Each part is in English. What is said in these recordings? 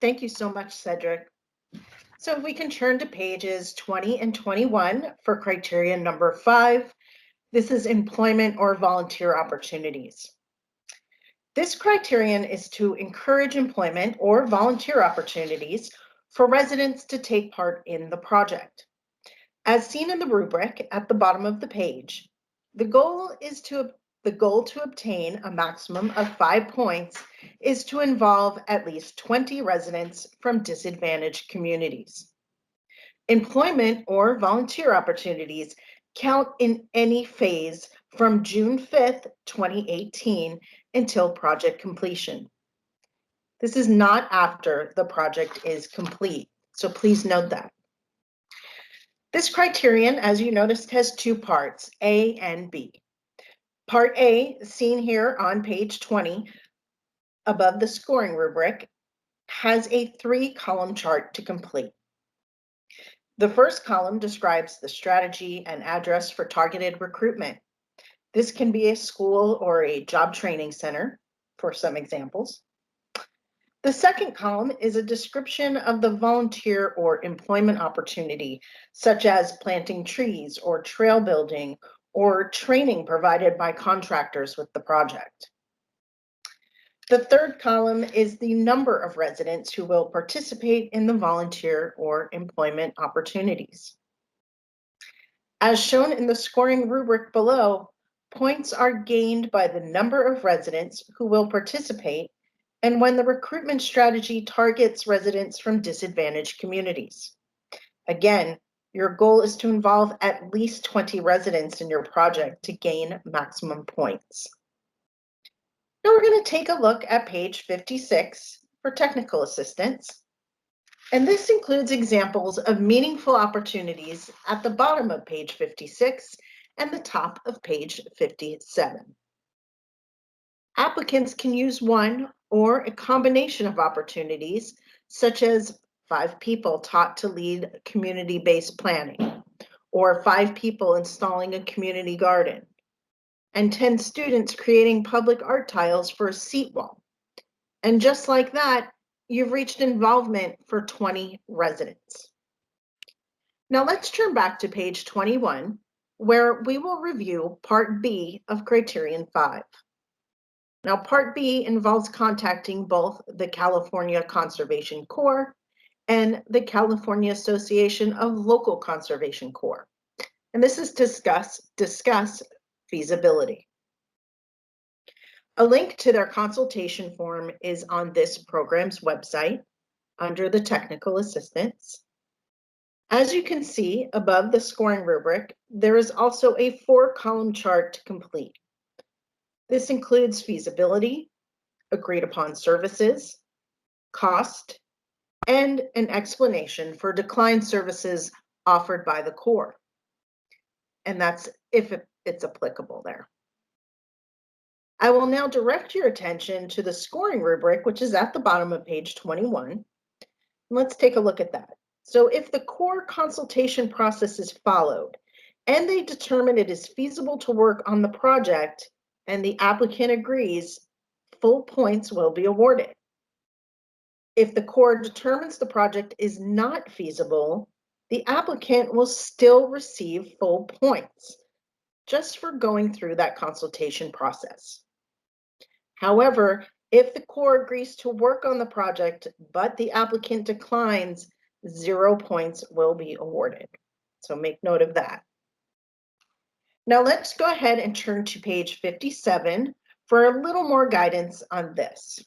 Thank you so much, Cedric. So if we can turn to pages 20 and 21 for criterion number 5, this is employment or volunteer opportunities. This criterion is to encourage employment or volunteer opportunities for residents to take part in the project. As seen in the rubric at the bottom of the page, the goal to obtain a maximum of 5 points is to involve at least 20 residents from disadvantaged communities. Employment or volunteer opportunities count in any phase from June 5th, 2018 until project completion. This is not after the project is complete, so please note that. This criterion, as you noticed, has two parts, A and B. Part A, seen here on page 20, above the scoring rubric, has a 3-column chart to complete. The first column describes the strategy and address for targeted recruitment. This can be a school or a job training center, for some examples. The second column is a description of the volunteer or employment opportunity, such as planting trees or trail building or training provided by contractors with the project. The third column is the number of residents who will participate in the volunteer or employment opportunities. As shown in the scoring rubric below, points are gained by the number of residents who will participate and when the recruitment strategy targets residents from disadvantaged communities. Again, your goal is to involve at least 20 residents in your project to gain maximum points. Now we're going to take a look at page 56 for technical assistance. And this includes examples of meaningful opportunities at the bottom of page 56 and the top of page 57. Applicants can use one or a combination of opportunities, such as 5 people taught to lead community-based planning, or 5 people installing a community garden, and 10 students creating public art tiles for a seat wall. And just like that, you've reached involvement for 20 residents. Now let's turn back to page 21, where we will review Part B of Criterion 5. Now, Part B involves contacting both the California Conservation Corps and the California Association of Local Conservation Corps. And this is to discuss feasibility. A link to their consultation form is on this program's website under the technical assistance. As you can see above the scoring rubric, there is also a 4-column chart to complete. This includes feasibility, agreed upon services, cost, and an explanation for declined services offered by the Corps. And that's if it's applicable there. I will now direct your attention to the scoring rubric, which is at the bottom of page 21. Let's take a look at that. So if the Corps consultation process is followed and they determine it is feasible to work on the project and the applicant agrees, full points will be awarded. If the Corps determines the project is not feasible, the applicant will still receive full points just for going through that consultation process. However, if the Corps agrees to work on the project, but the applicant declines, 0 points will be awarded. So make note of that. Now let's go ahead and turn to page 57 for a little more guidance on this.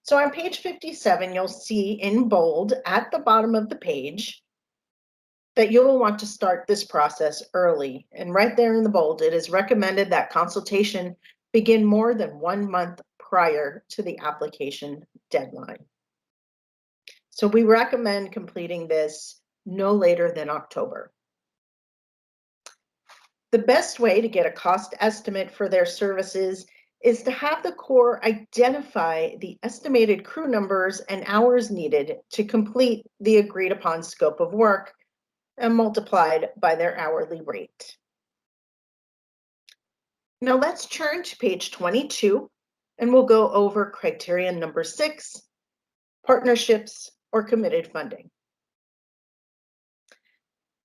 So on page 57, you'll see in bold at the bottom of the page that you will want to start this process early. And right there in the bold, it is recommended that consultation begin more than 1 month prior to the application deadline. So we recommend completing this no later than October. The best way to get a cost estimate for their services is to have the Corps identify the estimated crew numbers and hours needed to complete the agreed upon scope of work and multiplied by their hourly rate. Now let's turn to page 22 and we'll go over criterion number 6, partnerships, or committed funding.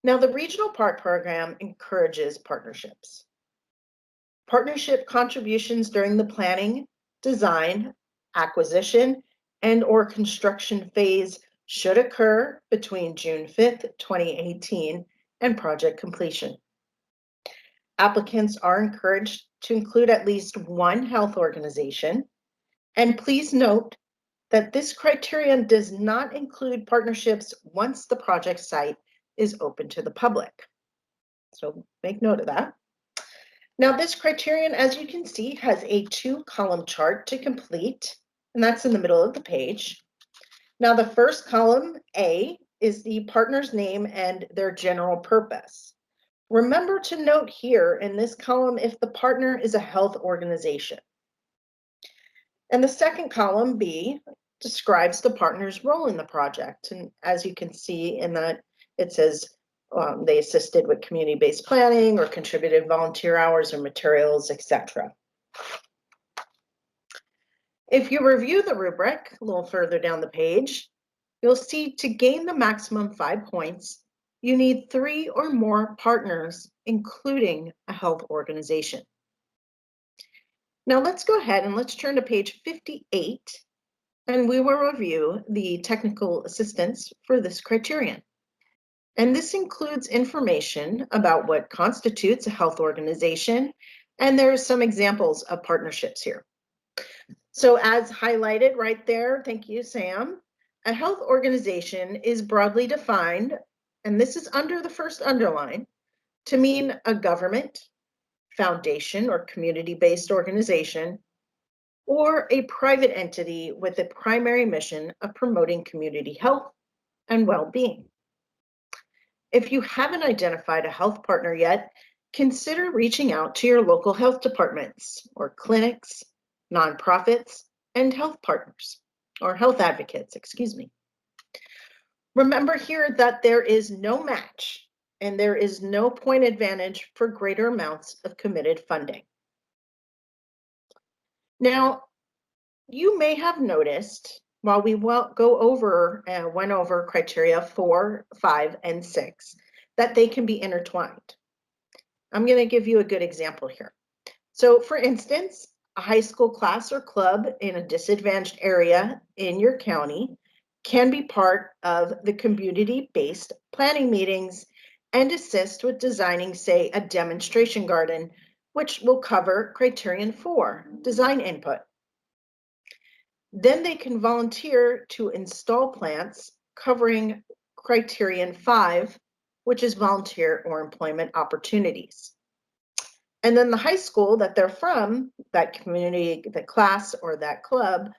Now, the Regional Park Program encourages partnerships. Partnership contributions during the planning, design, acquisition, and/or construction phase should occur between June 5th, 2018 and project completion. Applicants are encouraged to include at least one health organization, and please note that this criterion does not include partnerships once the project site is open to the public. So make note of that. Now, this criterion, as you can see, has a 2-column chart to complete, and that's in the middle of the page. Now, the first column, A, is the partner's name and their general purpose. Remember to note here in this column if the partner is a health organization. And the second column, B, describes the partner's role in the project. And as you can see in that, it says they assisted with community-based planning or contributed volunteer hours or materials, etc. If you review the rubric a little further down the page, you'll see to gain the maximum 5 points, you need 3 or more partners, including a health organization. Now let's go ahead and let's turn to page 58, and we will review the technical assistance for this criterion. And this includes information about what constitutes a health organization, and there are some examples of partnerships here. So as highlighted right there, thank you, Sam, a health organization is broadly defined, and this is under the first underline, to mean a government, foundation, or community-based organization, or a private entity with a primary mission of promoting community health and well-being. If you haven't identified a health partner yet, consider reaching out to your local health departments or clinics, nonprofits, and health partners, or health advocates, excuse me. Remember here that there is no match and there is no point advantage for greater amounts of committed funding. Now, you may have noticed while we went over criteria 4, 5, and 6, that they can be intertwined. I'm going to give you a good example here. So for instance, a high school class or club in a disadvantaged area in your county can be part of the community-based planning meetings and assist with designing, say, a demonstration garden, which will cover criterion 4, design input. Then they can volunteer to install plants covering criterion 5, which is volunteer or employment opportunities. And then the high school that they're from, that community, the class, or that club,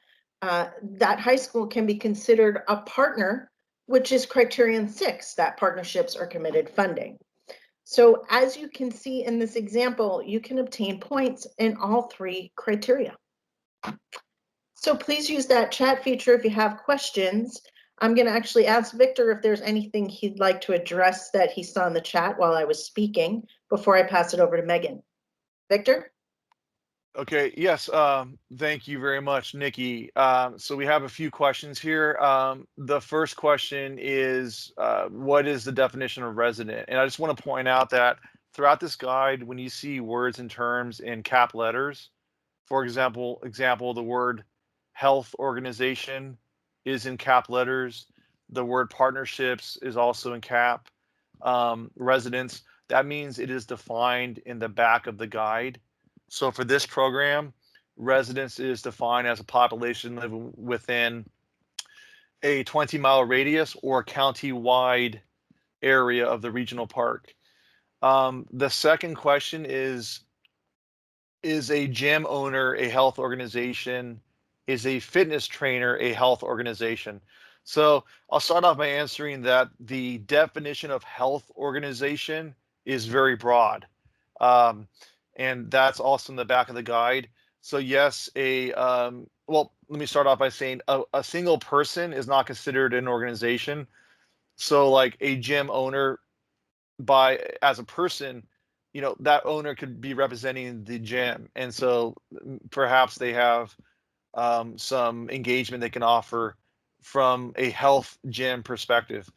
that high school can be considered a partner, which is criterion 6, that partnerships or committed funding. So as you can see in this example, you can obtain points in all 3 criteria. So please use that chat feature if you have questions. I'm going to actually ask Victor if there's anything he'd like to address that he saw in the chat while I was speaking before I pass it over to Megan. Victor? Okay, yes, thank you very much, Nikki. So we have a few questions here. The first question is, what is the definition of resident? And I just want to point out that throughout this guide, when you see words and terms in cap letters, for example, the word health organization is in cap letters. The word partnerships is also in cap. Residents, that means it is defined in the back of the guide. So for this program, residents is defined as a population living within a 20-mile radius or county-wide area of the regional park. The second question is a gym owner a health organization? Is a fitness trainer a health organization? So I'll start off by answering that the definition of health organization is very broad. And that's also in the back of the guide. So yes, well, let me start off by saying a single person is not considered an organization. So like a gym owner as a person, that owner could be representing the gym. And so perhaps they have some engagement they can offer from a health gym perspective.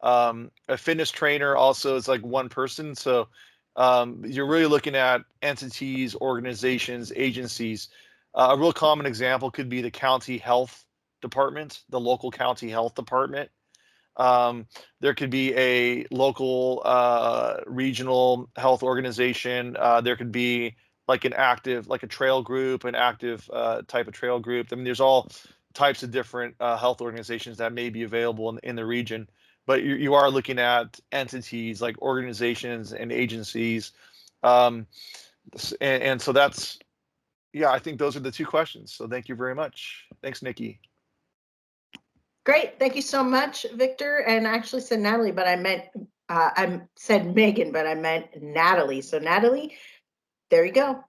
A fitness trainer also is like one person. So you're really looking at entities, organizations, agencies. A real common example could be the county health department, the local county health department. There could be a local regional health organization. There could be like an active, like a trail group, an active type of trail group. I mean, there's all types of different health organizations that may be available in the region, but you are looking at entities like organizations and agencies. Um, and so that's, yeah, I think those are the two questions. So thank you very much. Thanks, Nikki. Great. Thank you so much, Victor. And I actually said Natalie, but I said Megan, but I meant Natalie. So Natalie, there you go.